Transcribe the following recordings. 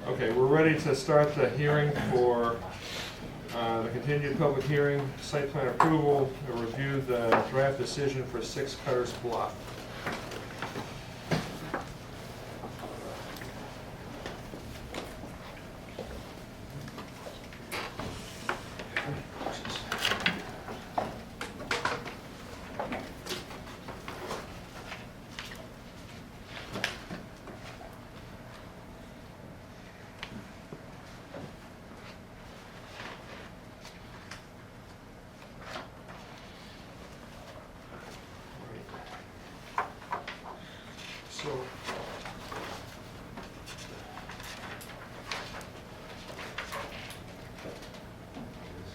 Okay, we're ready to start the hearing for the continued public hearing, site plan approval, to review the draft decision for 6 Cutters Bluff. So,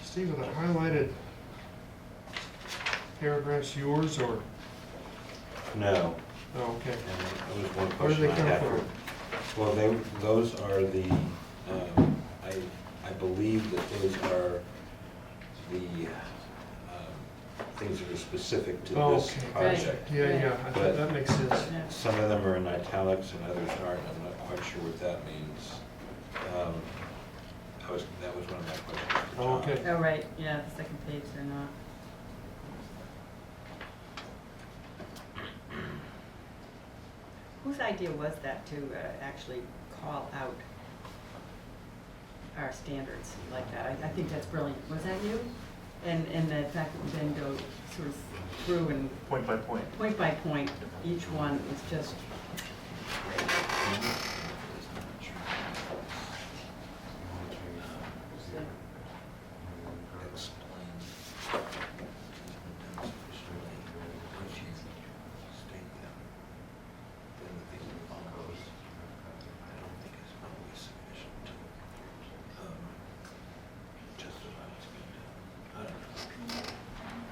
Steve, are the highlighted paragraphs yours or? No. Oh, okay. And that was one Where do they question I come had. from? Well, those are the, I believe that those are the things that are specific to Oh, this okay. project. Yeah, yeah, I But- think that makes sense. Yeah. Some of them are in italics and others aren't. I'm not quite sure what that means. That was one of my questions for Oh, John. okay. Oh, right, yeah, the second page, they're not. Whose idea was that to actually call out our standards like that? I think that's brilliant. Was that you? And the fact that we then go sort of through and Point by point. point by point, each one is just,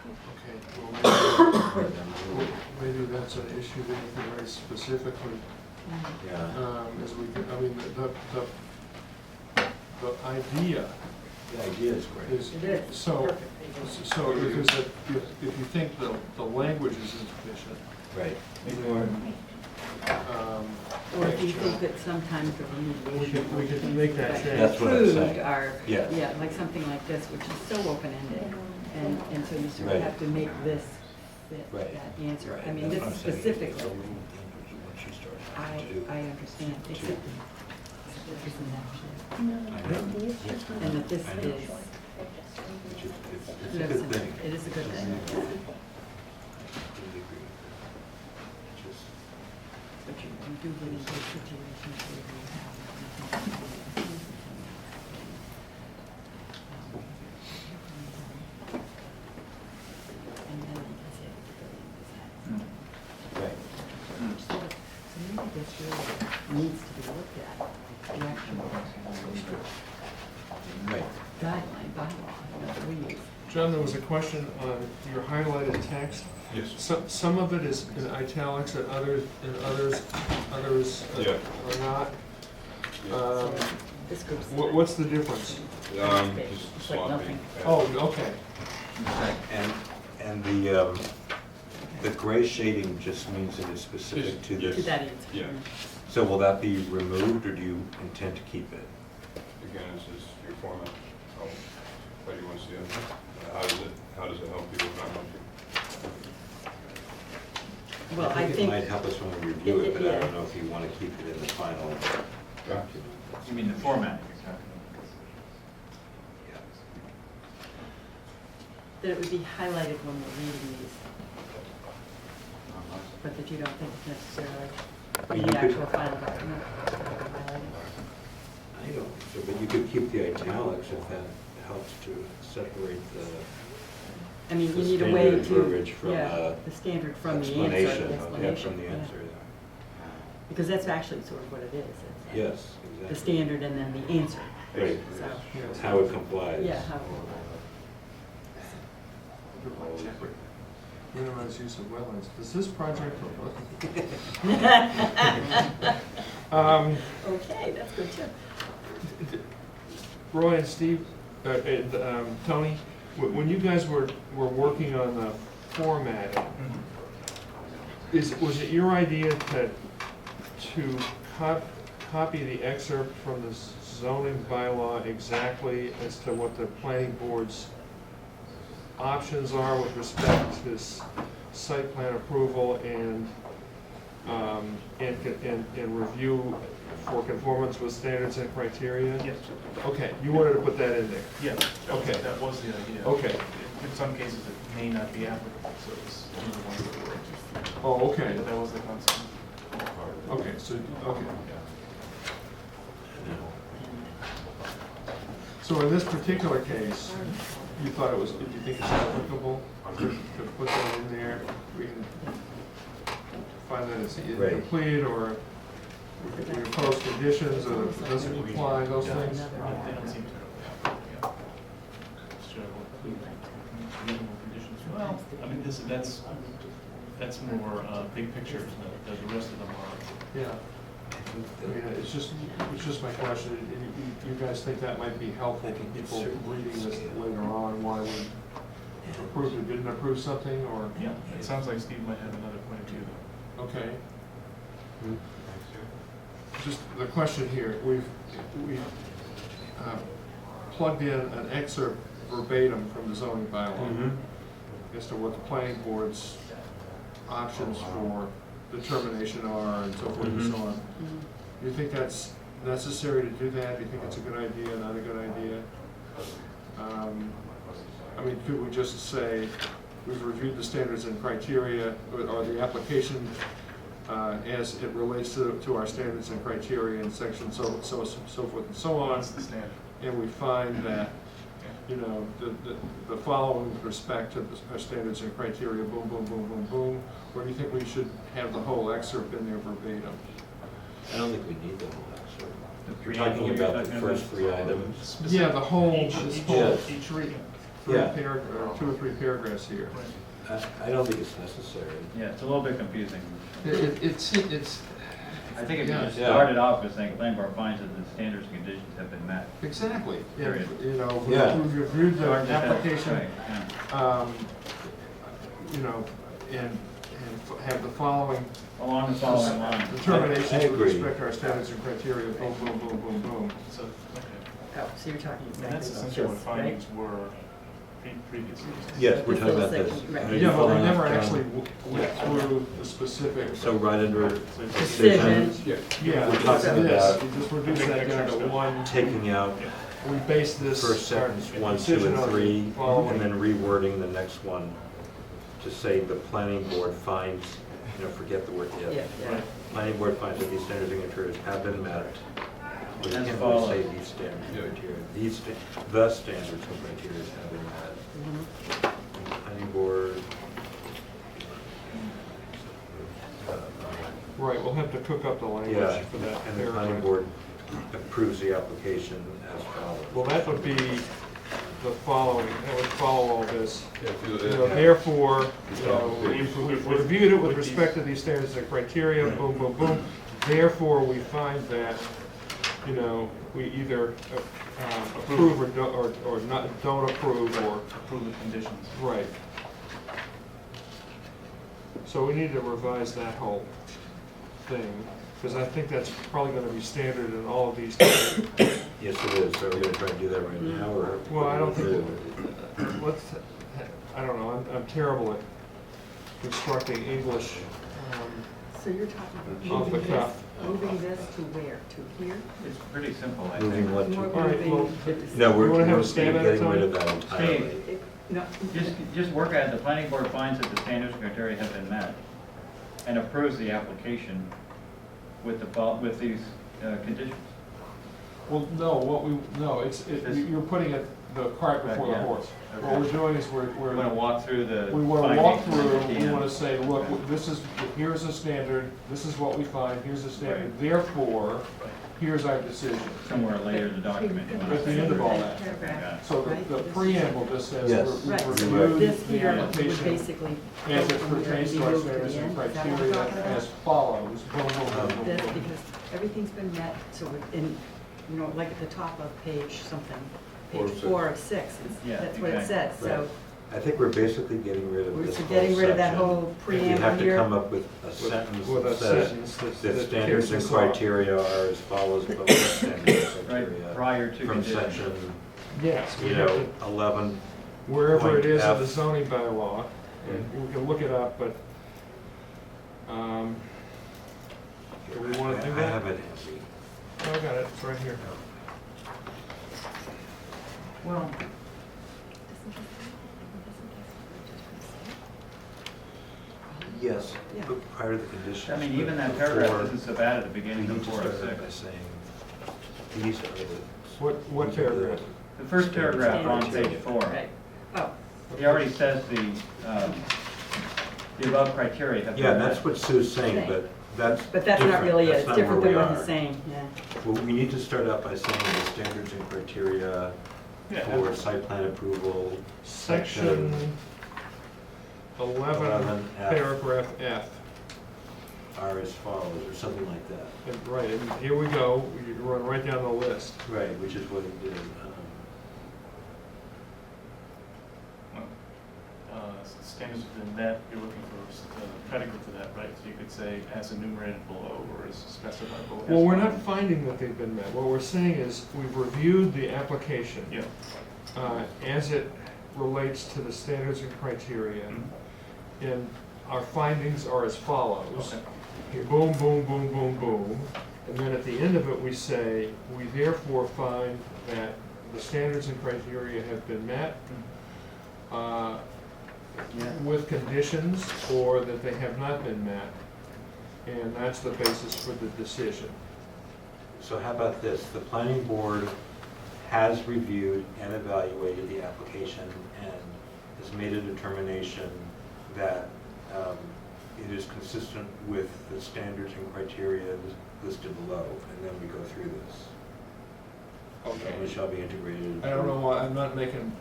Okay, well, maybe that's an issue that you can raise specifically, Yeah. as we, I mean, the idea The idea is great. is, it is. so, Perfect. so if you think the language is insufficient, Right. Or if you think that sometimes the remediation. we could make that change. That's what I'm Approved saying. are, Yes. yeah, like something like this, which is so open-ended. And so you sort Right. of have to make this fit Right. that answer. Right. I mean, That's this what I'm saying. specifically, So many things once you start having to do. I understand, except this isn't actually. I know. And that this I know. is, Which is, it's you a know, good thing. it is a good thing. I completely agree with that. It's just, But you do get into situations where you have. And then you can say, right. so maybe this really needs to be looked at, the actual Right. guideline, bylaw that we use. John, there was a question on your highlighted text. Yes. Some of it is in italics and others Yeah. are not. Um, This group's. What's the difference? Just It's like sloppy. nothing. Oh, okay. And the gray shading just means it is specific to To this. that answer. Yeah. So will that be removed, or do you intend to keep it? Again, this is your format. How do you want to see it? How does it help you or not help you? Well, I it think. might help us when we review it, but I yeah. don't know if you want to keep it in the final document. You mean the format you're talking Yeah. That it would be highlighted when we're reading these, about? but that you don't think it's necessarily Well, in you the could- actual final document. Highlighted. I don't, so, but you could keep the italics if that helps to separate the I mean, The you need a way standard to, verbiage from, yeah, the standard from the answer, explanation. the Yeah, explanation. from the yeah. answer, Because that's actually sort of what it is. It's yes, the exactly. standard and then the answer. Right. So, Yes. How it complies. yeah, how. Minimize use of wetlands. Does this project? Okay, that's good too. Roy and Steve, Tony, when you guys were working on the formatting, was it your idea to cut copy the excerpt from the zoning bylaw exactly as to what the planning board's options are with respect to this site plan approval and review for conformance with standards and criteria? Yes, Okay, you wanted to put that in there? yes, Okay. that was the idea. Okay. In some cases, it may not be applicable, so it's either one of the ways. Oh, okay, That was the concept. okay, so, okay. So in this particular case, you thought it was, did you think it's applicable to put that in there? We can find that it's Right. incomplete, or we impose conditions, or it doesn't apply, those things? They don't seem to. Yeah. Should I include reasonable conditions? Well, I mean, that's more big picture than the rest of them are. Yeah. I mean, it's just my question. You guys think that might be helpful to people reading this later on, why we approved or didn't approve something, or? Yeah, it sounds like Steve might have another point of view. Okay. Just the question here, we've plugged in an excerpt verbatim from the zoning bylaw as to what the planning board's options for determination are and so forth and so on. Do you think that's necessary to do that? Do you think it's a good idea, not a good idea? I mean, could we just say, we've reviewed the standards and criteria, or the application as it relates to our standards and criteria in section so forth and so on, That's the standard. and we find that, you know, the following with respect to our standards and criteria, boom, boom, boom, boom, boom, or do you think we should have the whole excerpt in there verbatim? I don't think we need the whole excerpt. You're preamble, talking you're about the talking first about- three items. Yeah, the whole, Each, this each, whole each reading. Yeah. two or three paragraphs here. I don't think it's necessary. Yeah, it's a little bit confusing. It's, I think if you just Yeah. started off with saying, planning board finds that the standards and conditions have been met. exactly, yeah, Period. you know, Yeah. we've reviewed the Start with that, application, right, yeah. you know, and have the following Along the following line. determinations I with agree. respect to our standards and criteria, boom, boom, boom, boom, boom. So, okay. Oh, so you're talking And that's exactly essentially what about this, right? findings were previously. Yes, we're This talking little about this. section, right. Are you Yeah, but we following never up, John? actually went through the specific. So right under Decision. decision, Yeah, We're it's talking this, about you just reduce that down to one, taking out we base this. first our sentence 1, 2, decision and on 3, following. and then rewording the next one to say the planning board finds, you know, forget the word Yeah, if. yeah. Planning board finds that these standards and criteria have been met. We As can't follows. really say these standards and criteria. The standards and criteria have been met. Mhm. Planning board. Right, we'll have to cook up the language Yeah, for that and the planning paragraph. board approves the application as follows. Well, that would be the following, that would follow all this. Yeah, if you- You know, therefore, you know, We've- we've we've- reviewed it with with respect to these standards and criteria, boom, boom, boom. Therefore, we find that, you know, we either approve or not, don't approve, or, Approve the conditions. right. So we need to revise that whole thing, because I think that's probably gonna be standard in all of these. Yes, it is. So we're gonna try to do that right now, or? Well, I don't what do we think, let's, I don't know, I'm terrible at constructing English. So you're talking Off about the moving cuff. this, moving this to where? To here? It's pretty simple, I Moving think. what More to? All right, well, moving the decision. No, You we're wanna have a we're stab at it, getting rid of Tony? that entirely. It- No. Just work at it, the planning board finds that the standards and criteria have been met and approves the application with with these conditions. Well, no, you're putting the cart before the Yeah. horse. What we're doing is We're gonna walk through the we want to walk findings through, and we the, want to say, look, here's a standard, this is what we find, here's a standard, Right. therefore, here's our decision. somewhere later in the document. you wanna At the say. end of all that. Paragraph. So the preamble just says, Yes. Right, we've so reviewed this the here would application basically. as it go from here pertains and to our be moved standards the and end. Is that what we're criteria talking about? as follows, boom, boom, boom, boom, This, boom. because everything's been met, so in, you know, like at the top of page something, Four page of 4 of 6, Yeah, that's what it exactly. says. So I think we're basically getting rid of We're this whole getting rid of that section. whole We preamble have to here. come up with a sentence with a that says sentence that that standards and kicks us off. criteria are as follows, but with standards and Right, criteria prior to from conditions. section, Yes, we you have know, to, 11. wherever it is in F. the zoning bylaw, and we can look it up, but, do we wanna do I that? have it handy. Oh, I got it, it's right here. Well, Yes, Yeah. but prior to the conditions. I mean, even that before- paragraph isn't so bad at the We beginning need of to four start oh out by six. saying, these are the. What these are the- paragraph? The first paragraph on page 4. right, oh, He already says the above criteria have been Yeah, met. that's what Sue's saying, but that's. but that's not different. really it, That's it's not different where than we what he's are. saying, yeah. Well, we need to start out by saying the standards and criteria Yeah, for site plan approval. Section 11, 11F. paragraph F. Are as follows, or something like that. And, right, and here we go, we run right down the list. Right, which is what it did. Standards have been met, you're looking for predicate to that, right? So you could say as enumerated below or as specified below. Well, we're not finding that they've been met. What we're saying is, we've reviewed the application Yeah. as it relates to the standards and criteria, Mhm. and our findings are as follows. Okay. Here, boom, boom, boom, boom, boom, and then at the end of it, we say, we therefore find that the standards and criteria have been met with conditions, or that they have not been met, and that's the basis for the decision. So how about this? The planning board has reviewed and evaluated the application and has made a determination that it is consistent with the standards and criteria listed below, and then we go through this. And it shall be integrated. I don't know why, I'm not making.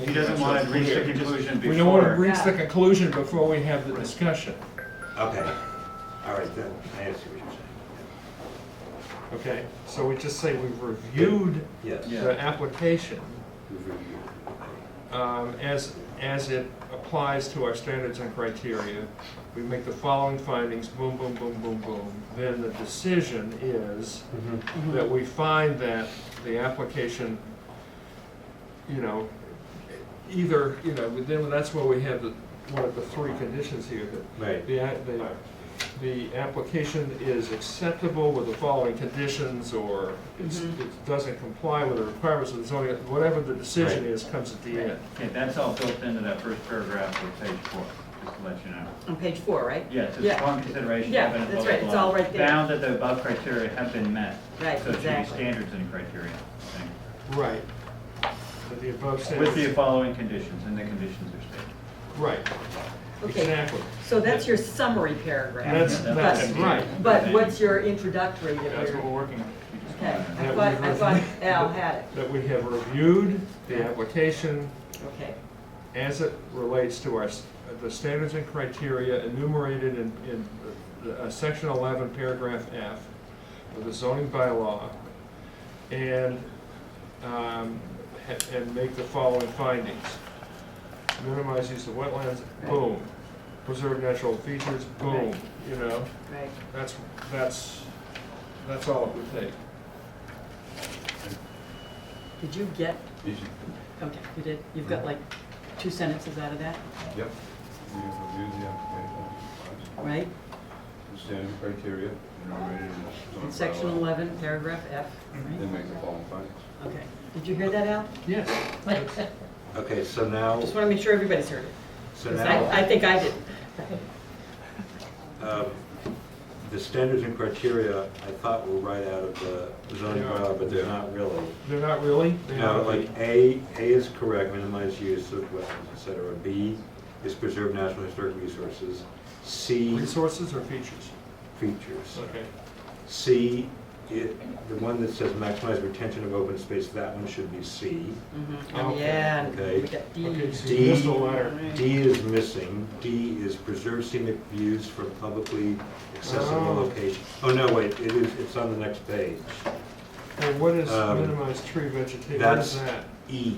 He doesn't want to reach the conclusion before. We don't want to reach the Yeah. conclusion before we have the discussion, Okay, all right, then, I see what you're saying. okay? So we just say we've reviewed Yes. Yeah. the application We've reviewed it. as it applies to our standards and criteria. We make the following findings, boom, boom, boom, boom, boom. Then the decision is Okay. that we find that the application, you know, either, you know, then that's where we have one of the three conditions here, that Right. the application is acceptable with the following conditions, or Mhm. it doesn't comply with the requirements of the zoning, whatever the decision Right. is, comes at the end. Okay, that's all built into that first paragraph of page 4, just to let you know. On page 4, right? Yes, it's Yeah. upon consideration. Yeah, of an that's blah, right, blah, it's all blah, right there. Found that the above criteria have been met. Right, So it should be exactly. standards and criteria, I think. Right. But the above With standards. the following conditions, and the conditions are stated. Right, Okay, exactly. so that's your summary paragraph. That's But- right. But what's your introductory that That's what we're, we're working on. We just okay, wanna- I thought Al had it, That we have reviewed the application okay. as it relates to the standards and criteria enumerated in section 11, paragraph F of the zoning bylaw, and make the following findings. Minimize use of wetlands, boom. Preserve natural features, boom. Right. You know, Right. that's all it would take. Did you get, Easy. okay, you did, you've got like 2 sentences out of that, Yep. We have reviewed the application, right? the standard criteria, enumerated in the zoning In section bylaw, 11, paragraph F, Then right? make the following findings. Okay. Did you hear that, Al? Yes. Okay, so now, Just want to make sure everybody's heard it. so 'Cause now. I think I did. The standards and criteria, I thought were right out of the zoning They are. bylaw, but they're not really. They're not really? They No, ought to like be. A is correct, minimize use of wetlands, et cetera. B is preserve national historic resources. C, Resources or features? features. Okay. C, the one that says maximize retention of open space, that one should be C. Mhm. Okay. Yeah, and Okay. we got D. Okay, so D. you missed a letter. D is missing. D is preserve scenic views from publicly accessible Oh. locations. Oh, no, wait, it's on the next page. And what is Um, minimize tree vegetation? What is That's that? E.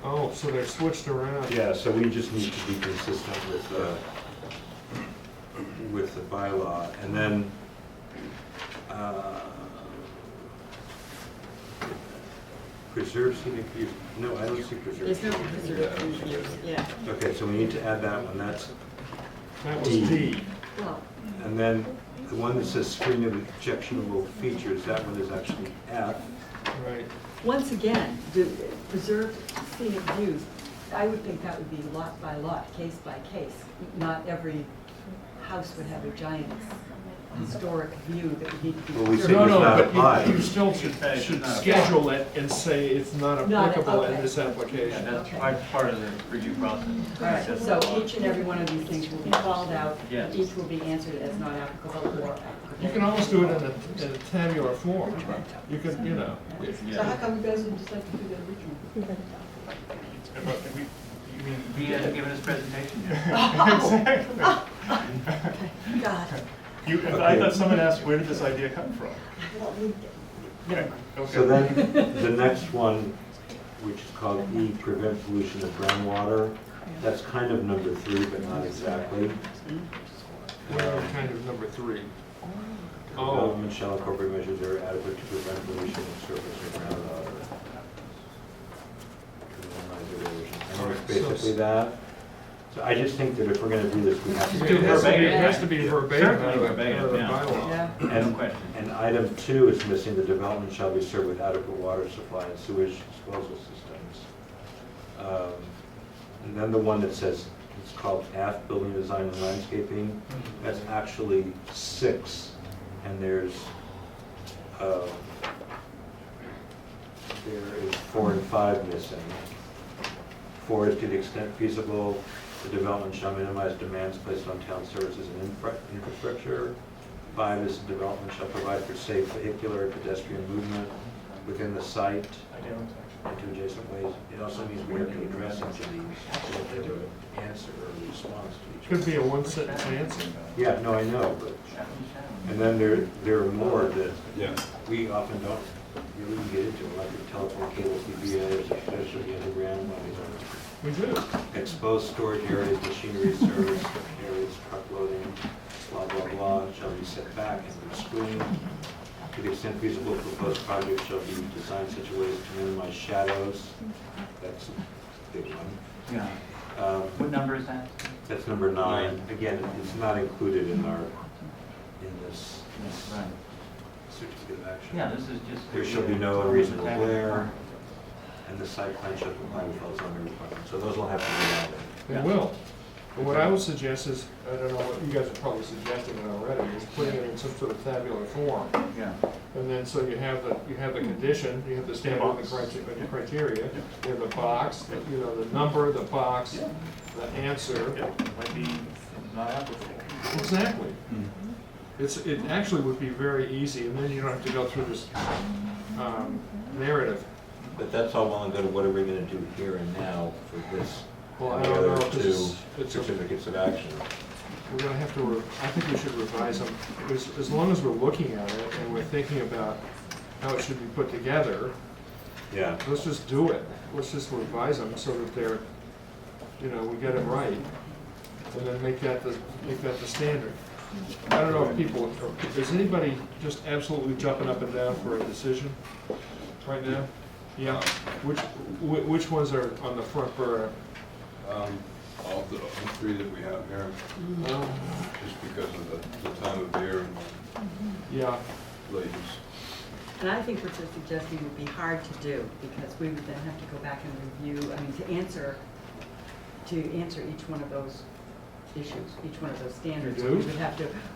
Oh, so they're switched around. Yeah, so we just need to be consistent with the bylaw. And then, preserve scenic views. No, I don't see preserve. There's no scenic preserved views, yeah. views. Okay, so we need to add that one. That's, That was D. D. Well, and then the one that says screen of objectionable features, that one is actually F. Right. once again, the preserved scenic views, I would think that would be lot by lot, case by case. Not every house would have a giant historic view that would need to be Well, we preserved. say No, it's no, not but applied. you still should schedule it and say it's not Not- applicable in okay. this Yeah, application. that's Okay. part of the review process. All right, so each and every one of these things will be called out, Yes. each will be answered as not applicable or applicable. You can always do it in a tabular form. You can, you know. So how come you guys would just like to do the original? He hasn't given his presentation yet. Exactly. God. I thought someone asked, where did this idea come from? Never mind. Okay. So then, the next one, which is called E, prevent pollution of groundwater, that's kind of number 3, but not exactly. Kind of number 3. The Oh, Government shall incorporate measures that are adequate to prevent pollution of surface or groundwater. To minimize erosion. And it's basically that. So I just think that if we're gonna do this, we have to it do has to be, verbatim. it has to be verbatim Certainly out of the verbatim, out of the yeah. bylaw. Yeah. No And, question. and item 2 is missing, the development shall be served with adequate water supply and sewage disposal systems. And then the one that says, it's called F, building design and landscaping, that's actually 6, and there is 4 and 5 missing. 4 is to the extent feasible, the development shall minimize demands placed on town services and infrastructure. 5 is the development shall provide for safe vehicular and pedestrian movement within the site and to adjacent ways. It also means we have to address each of these, so that they would answer or respond to each Could of be them. a one-sentence answer. Yeah, no, I know, but, and then there are more that Yeah. we often don't really get into, like the telephone cables, EVAs, especially underground lines. We do. Exposed storage areas, machinery service areas, truck loading, blah, blah, blah, shall be set back and be screened. To the extent feasible, proposed projects shall be designed such a way as to minimize shadows. That's a big one. Yeah. Um, What number is that? That's number 9. Again, it's not included in this Right. certificate of action. Yeah, this is just. There shall be no unreasonable glare, and the site plan shall comply with all zoning requirements. So those will have to be added. They Yeah. will. But what I would suggest is, I don't know what you guys are probably suggesting it already, is putting it in some sort of tabular form. Yeah. And then, so you have the condition, you have the standard, box. the criteria, you have the box, you know, the number, the box, the answer. Yep, might be not applicable. Exactly. It actually would be very easy, and then you don't have to go through this narrative. But that's all well and good. What are we going to do here and now for this? Well, I and the don't know, other 'cause 2 it's a- certificates of action? We're gonna have to, I think we should revise them, as long as we're looking at it and we're thinking about how it should be put together, Yeah. let's just do it. Let's just revise them so that they're, you know, we get it right. And then make that the standard. I don't know if people, is anybody just absolutely jumping up and down for a decision right now? Yeah, which ones are on the front burner? All the 3 that we have here, just because of the time of year and Yeah, ladies. And I think what you're suggesting would be hard to do, because we would then have to go back and review, I mean, to answer each one of those issues, each one of those standards. You do?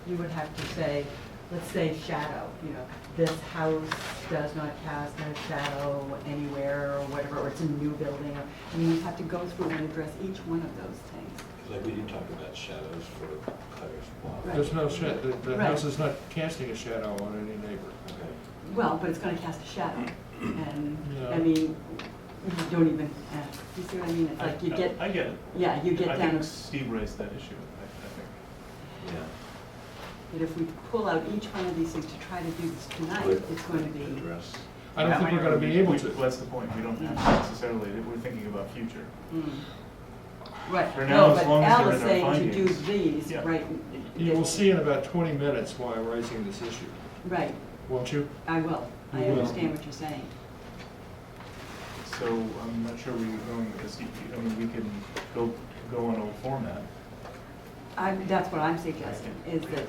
You would have to say, let's say shadow, you know, this house does not cast a shadow anywhere, or whatever, or it's a new building, or, I mean, you have to go through and address each one of those things. Like we did talk about shadows for Cutter's Block. Right. there's no the Right. house is not casting a shadow on any neighbor. Okay. Well, but it's gonna cast a shadow, and, Yeah. I mean, you don't even, you see what I mean? It's like you get, I get it. yeah, you get I down, think Steve raised that issue, I think. Yeah. but if we pull out each one of these things to try to do this tonight, Would it's going to be, address. I don't How think many we're gonna are be we- able We- to. Well, that's the point, we don't have to necessarily, we're thinking about future. Right, For now, no, as but long as Al they're is in our saying to do findings. these, Yeah. right? You will see in about 20 minutes why I'm raising this issue, Right, won't you? I will. I You will. understand what you're saying. So I'm not sure we're going, I mean, we can go on old format. That's what I'm suggesting, is that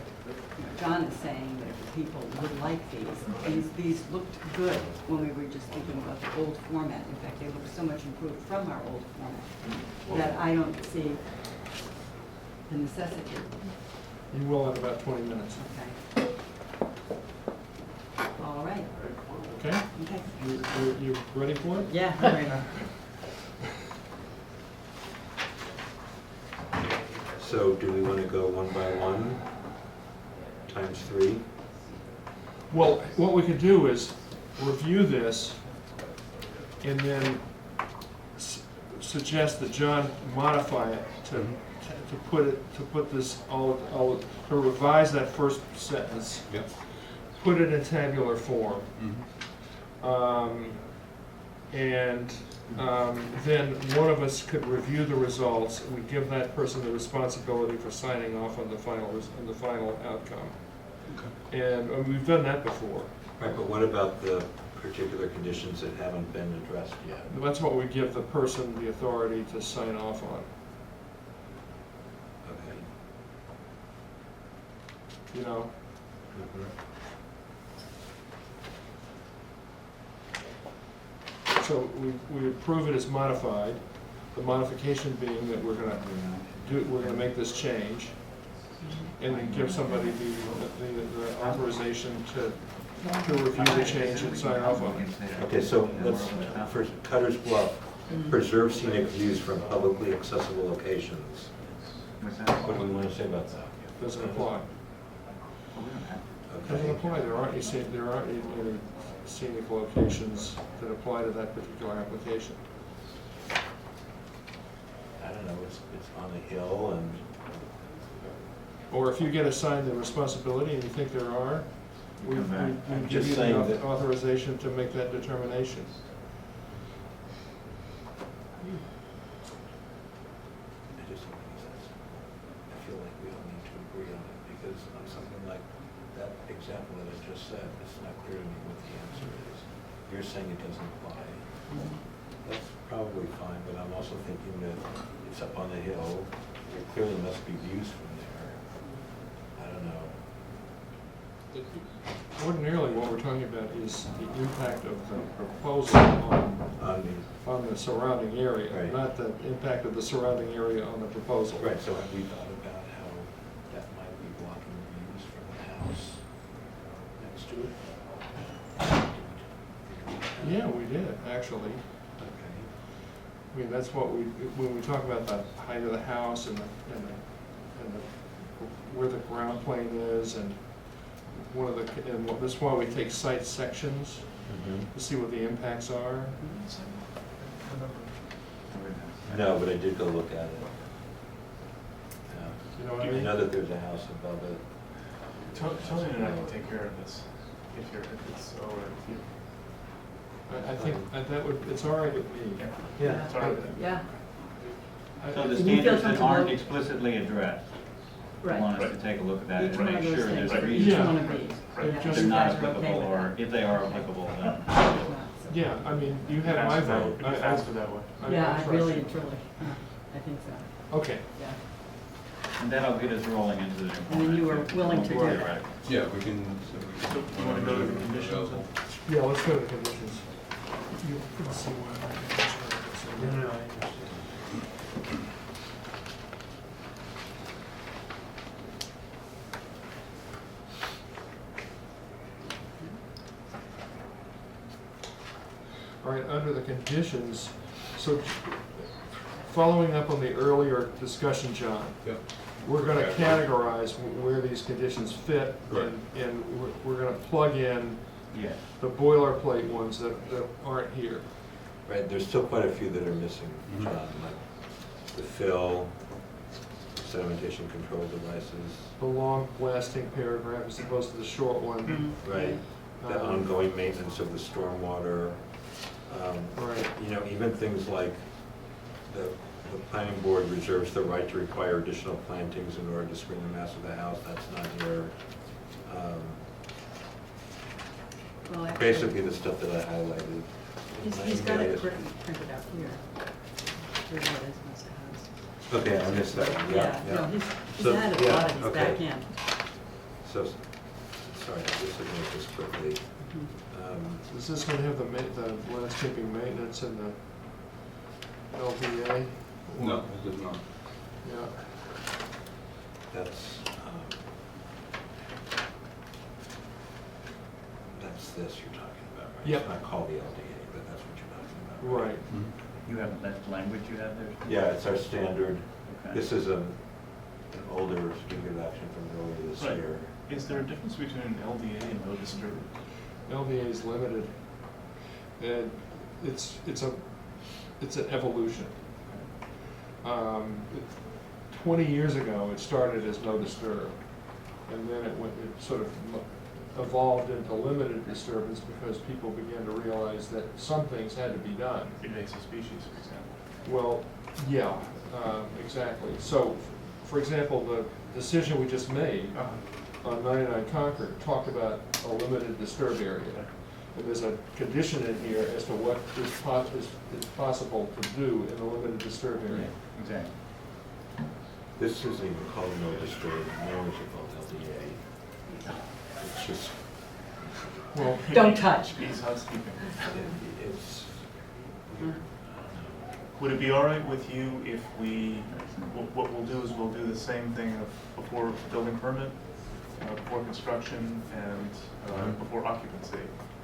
John is saying that if people would like these looked good when we were just thinking about the old format. In fact, they look so much improved from our old format, that I don't see the necessity. You will in about 20 minutes, Okay. All right, okay? okay. You ready for it? Yeah, all right. So do we want to go one by one, times 3? Well, what we could do is review this and then suggest that John modify it to put this to revise that first sentence, Yep. put it in tabular form. Mhm. Then one of us could review the results. We give that person the responsibility for signing off on the final outcome. And we've done that before. Right, but what about the particular conditions that haven't been addressed yet? That's what we give the person the authority to sign off on, Okay. you know? Mhm. So we approve it as modified, the modification being that we're gonna make this change, and then give somebody the authorization to review the change and sign off on it. Okay, so let's, for Cutter's Bluff, preserve scenic views from publicly accessible locations. What's that? What do we want to say about that? Doesn't apply. Doesn't Okay. apply, there aren't any scenic locations that apply to that particular application. I don't know, it's on a hill and, Or if you get assigned the responsibility and you think there are, we Come back. I'm give just you saying the that- authorization to make that determination. I just don't think that's, I feel like we all need to agree on it, because on something like that example that I just said, it's not clear to me what the answer is. You're saying it doesn't apply. That's probably fine, but I'm also thinking that it's up on the hill, there clearly must be views from there. I don't know. Ordinarily, what we're talking about is the impact of the proposal on the surrounding area, Right. not the impact of the surrounding area on the proposal. Right, so have we thought about how that might be blocking views from the house next to it? Yeah, we did, actually. Okay. I mean, that's what when we talk about the height of the house and where the ground plane is, and that's why we take site sections to see what the impacts are. No, but I did go look at it. You know what I I mean? know that there's a house above it. Tony and I can take care of this, if it's all right with you. I think it's all right with me. Yeah. It's all right with you. Yeah, So the Can you feel standards that aren't comfortable- explicitly addressed, you right. want us to take a look at that Each and one of make those sure things, there's a Right. each reason. Yeah. one of these. Right. Yeah, Just- They're you not guys are okay applicable, with or that. if they are applicable, then. Yeah, I mean, you have my Faster that- vote. it'd be faster that way. Yeah, I I trust really you. and truly, I think so, Okay, yeah. And that'll get us rolling into the new And then you were format, too. willing to do that. Theoretically. Yeah, we can. So you wanna go to the conditions then? yeah, let's go to the conditions. You can see why I'm not sure. I understand. All right, under the conditions, so following up on the earlier discussion, John, Yep. we're gonna Okay. categorize where these conditions fit, Right. and we're gonna plug in Yes. the boilerplate ones that aren't here. Right, there's still quite a few that are missing, Mhm. John, like the fill, sedimentation control devices, The long lasting paragraph as opposed to the short one. right? the ongoing maintenance of the stormwater. Right. You know, even things like the planning board reserves the right to require additional plantings in order to screen the mass of the house, that's not here. Well, actually, Basically, the stuff that I highlighted. He's got it printed out here. Here's what is must have. Okay, I missed that one, yeah, No, he's So, added a yeah, lot of these back okay. in. So, sorry, I'm just looking at this quickly. Is this gonna have the landscaping maintenance and the LVA? No, it does not. Yeah, that's this you're talking about, right? Yep. It's not called the LDA, but that's what you're talking about. right. You have, that language you have there? Yeah, it's our standard. Okay. This is an older certificate of action from earlier this Right. year. Is there a difference between an LDA and no disturb? LVA is limited, and it's an evolution. 20 years ago, it started as no disturb, and then it sort of evolved into limited disturbance because people began to realize that some things had to be done. Invasive species, for example. Well, yeah, exactly. So, for example, the decision we just made on 99 Concord talked about a limited disturb area. And there's a condition in here as to what is possible to do in the limited disturb area. Exactly. This isn't even called no disturb, nor is it called LDA. It's just, Well, Don't touch. Bees housekeeping. it's, Would it be all right with you if what we'll do is we'll do the same thing before building permit, before construction, and before occupancy?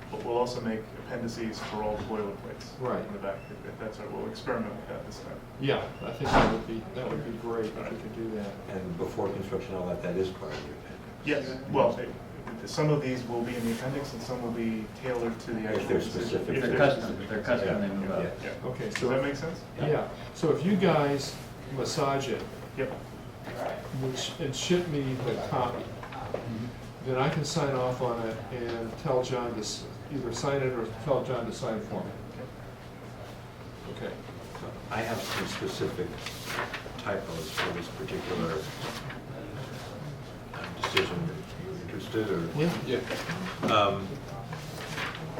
But we'll also make appendices for all boilerplates. Right. In the back, if that's all right, we'll experiment with that this time. yeah, I think that would be great if we could do that. and before construction, all that is part of the appendix. Yes, well, some of these will be in the appendix and some will be tailored to the If actual they're decision. specific. If they're they're custom, specific. if they're custom, they move up. Yeah. Okay, Does so, that make sense? yeah, so if you guys massage it Yep. and ship me the copy, then I can sign off on it and tell John to either sign it or tell John to sign for me. Okay. I have some specific typos for this particular decision. You interested, or? Yeah. Yeah.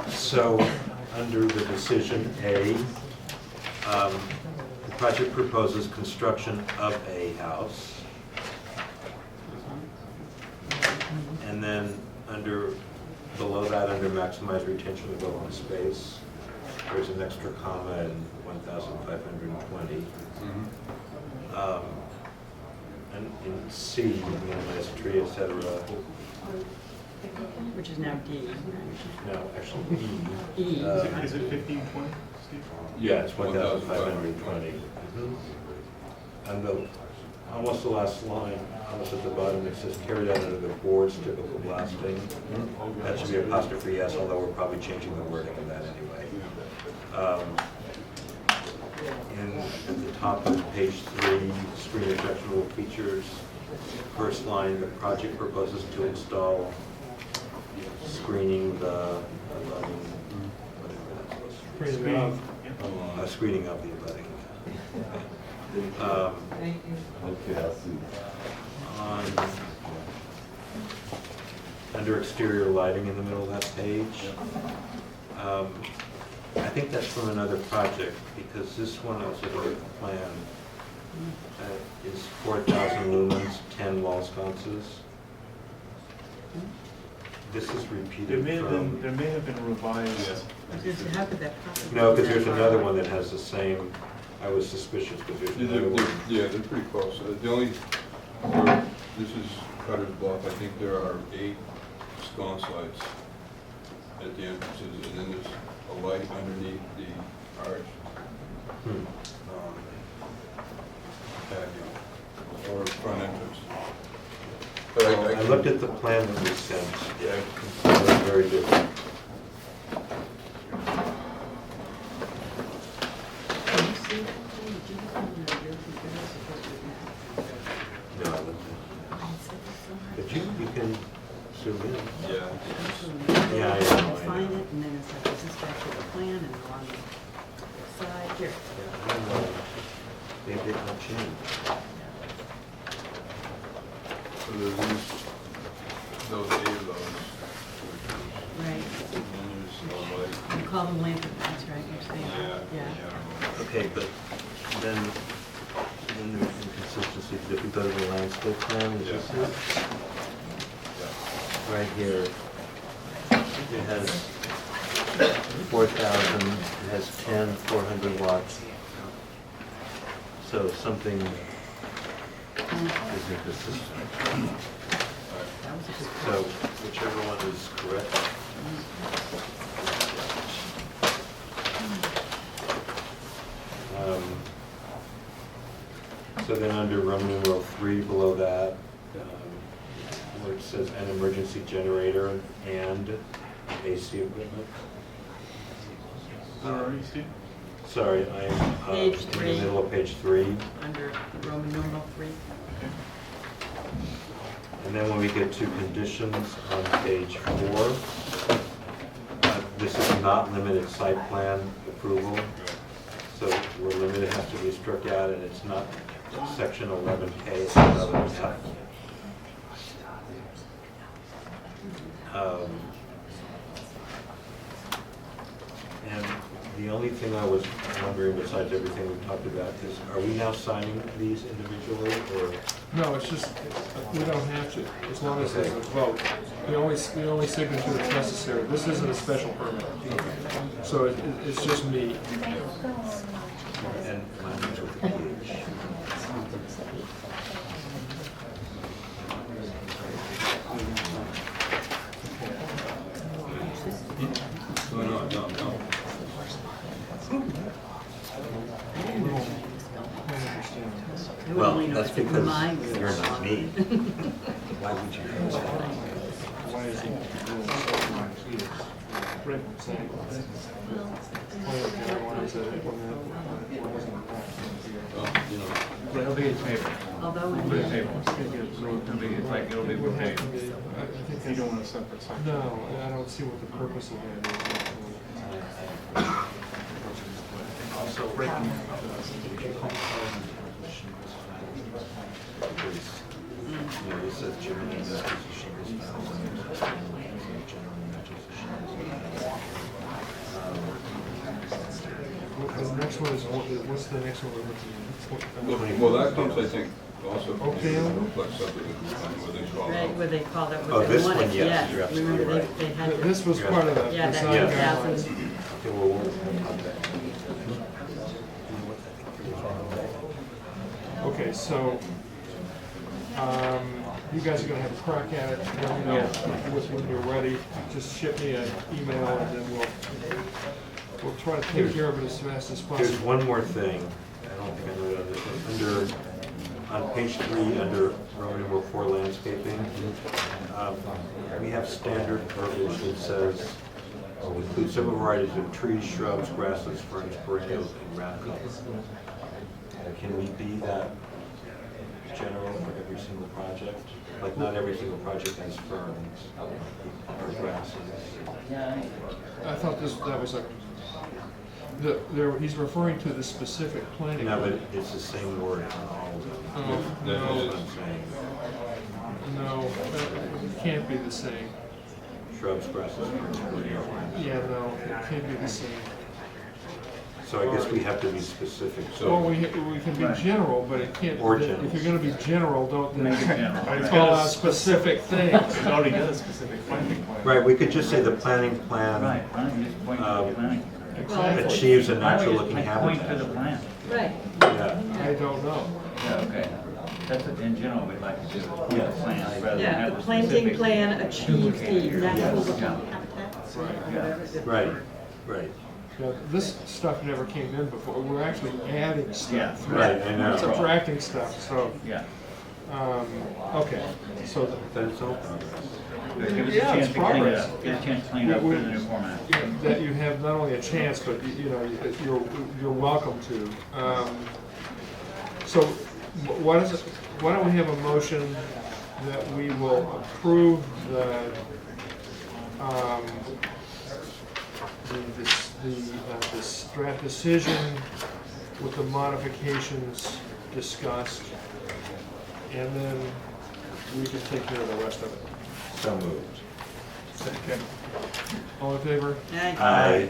So, under the decision A, the project proposes construction of a house. And then below that, under maximize retention of open space, there's an extra comma in 1,520. Mhm. And in C, minimize tree, et cetera. Which is now D. No, actually, E. E. Is it 1520, Steve? Yeah, it's 1,520. And almost the last line, almost at the bottom, it says carried out under the board's typical blasting. That should be apostrophe S, although we're probably changing the wording of that anyway. At the top of page 3, screen objectionable features, first line, the project proposes to install screening the abutting, whatever that's supposed to be. Screening of. Screening of the abutting. Under exterior lighting in the middle of that page, I think that's from another project, because this one, I was looking at the plan, is 4,000 lumens, 10 wall sconces. This is There repeated may from... have been revised. How could that possibly? No, be because there's that another far? one that has the same, I was suspicious, because there's Yeah, another one. they're pretty close. The only, this is Cutter's Bluff, I think there are 8 sconce lights at the entrances, and then there's a light underneath the arch, Hmm. patio, or front entrance. But I looked at the plan that was sent, yeah, it was very different. Can you see that? Did you have one of your computers supposed to be No, I looked at that? it. But you can zoom in. Yeah. Yeah, plan and along the side here. Yeah, I don't know. Maybe they can change. So there's those 8 of those. Right. And then there's a light. You call them lantern lights, right? Which they are. Yeah. Okay, but then there's inconsistency. If we go to the landscape plan, is this Yeah. it? Right here, it has 4,000, it has 10 400 watts. So something is inconsistent. That was a good So whichever one is correct. So then under Roman numeral 3 below that, where it says an emergency generator and AC equipment. Where are you, Steve? Sorry, I am Page in the 3. middle of page 3. under Roman numeral 3. And then when we get to conditions on page 4, this is not limited site plan approval. So we're limited, has to be struck out, and it's not section 11K, it's another type. And the only thing I was wondering, besides everything we talked about, is are we now signing these individually, or? No, it's just, we don't have to, as long as there's a vote. The only signature that's necessary, this isn't a special permit. So it's just me. And mine is with the PH. No. I would Well, only know that's if it because mine was you're not wrong. me. Why would you use that? Why is he doing so? Right, saying. Why is it? But it'll be a table. Although It'll be a in table. It'll be, it's like, it'll be It would a have to table. be, I think You don't that's, want a separate section? no, I don't see what the purpose of that is. Also breaking out Because, you know, it says general disposition is found in general disposition The next one is, what's the next one we're looking at? Well, that comes, I think, also. Okay. Complex subdivision, what they call right, it. where they call that, Oh, what they this wanted, one, yes, you're yeah. absolutely Remember right. they had to. This was part of the Yeah, that design 2,000. guidelines. Okay, well, we'll talk about Okay, so, you guys are gonna have a crack at it, let me know when you're ready, just ship me an email and then we'll try to take care of it as fast as There's possible. one more thing, I don't think I know on this one. On page 3, under Roman numeral 4 landscaping, we have standard verbiage that says, include several varieties of trees, shrubs, grasses, ferns, perennials, and ground covers. Can we be that general for every single project? Like, not every single project has ferns or grasses. I thought that was he's referring to the specific planning. No, but it's the same word on all of them. Oh, That's no, what I'm saying. no, it can't be the same. Shrubs, grasses, ferns, perennials. Yeah, no, it can't be the same. So I guess we have to be specific. Well, we can be general, but it can't, Or if general. you're gonna be general, don't Make it general. call out specific things. It's already got a specific planting plan. Right, we could just say the planning plan Right, I just point to the planning. Exactly. achieves a Why don't natural we looking just point to the habitat. plan? Right. Yeah. I don't know. Yeah, okay. That's what, in general, we'd like to do, is point to the plan, rather than Yeah, have the the planting specific. plan achieves the natural looking Yeah. habitat. Right. Yeah. Right, right. Yeah, this stuff never came in before, we're actually adding stuff. Yeah. Right, I know. Subtracting stuff, so, Yeah. okay, so, But it's all progress. Give us a Yeah, it's chance to clean it progress. up, get a chance to clean it up, put it in a new format. that you have not only a chance, but you know, you're welcome to. So, what is it, why don't we have a motion that we will approve this this draft decision with the modifications discussed, and then we can take care of the rest of it. So moved. Okay. All in favor? Aye. Aye.